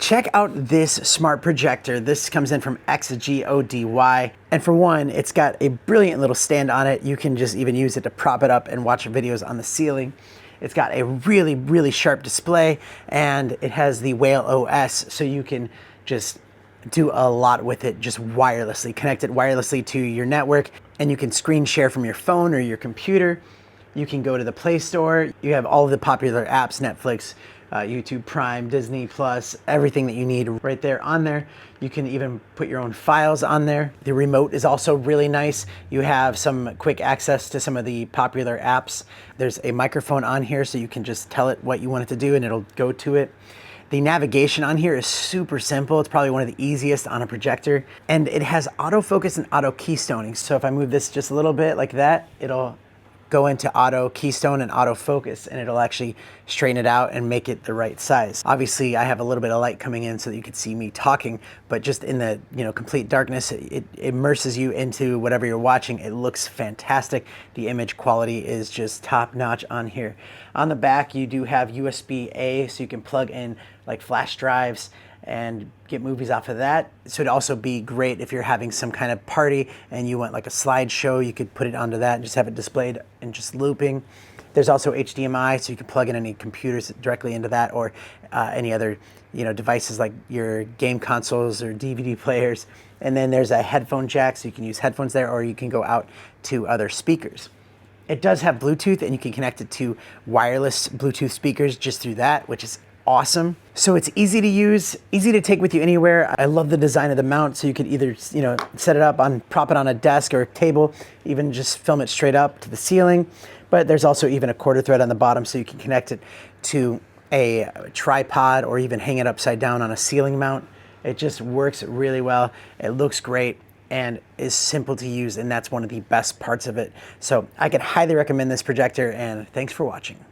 Check out this smart projector. This comes in from Xgody. And for one, it's got a brilliant little stand on it. You can just even use it to prop it up and watch videos on the ceiling. It's got a really sharp display, and it has the Whale OS, so you can just do a lot with it just wirelessly. Connect it wirelessly to your network, and you can screen share from your phone or your computer. You can go to the Play Store. You have all of the popular apps, Netflix, YouTube Prime, Disney Plus, everything that you need right there on there. You can even put your own files on there. The remote is also really nice. You have some quick access to some of the popular apps. There's a microphone on here, so you can just tell it what you want it to do and it'll go to it. The navigation on here is super simple. It's probably one of the easiest on a projector, and it has autofocus and auto keystoning. So if I move this just a little bit like that, it'll go into auto keystone and autofocus, and it'll actually straighten it out and make it the right size. Obviously, I have a little bit of light coming in so that you can see me talking, but just in the complete darkness, it immerses you into whatever you're watching. It looks fantastic. The image quality is just top notch on here. On the back, you do have USB-A, so you can plug in like flash drives and get movies off of that. So it'd also be great if you're having some kind of party and you want like a slideshow, you could put it onto that and just have it displayed and just looping. There's also HDMI, so you can plug in any computers directly into that, or any other devices like your game consoles or DVD players. And then there's a headphone jack, so you can use headphones there, or you can go out to other speakers. It does have Bluetooth, and you can connect it to wireless Bluetooth speakers just through that, which is awesome. So it's easy to use, easy to take with you anywhere. I love the design of the mount, so you could either set it up on, prop it on a desk or a table, even just film it straight up to the ceiling. But there's also even a quarter thread on the bottom, so you can connect it to a tripod or even hang it upside down on a ceiling mount. It just works really well. It looks great and is simple to use, and that's one of the best parts of it. So I could highly recommend this projector, and thanks for watching.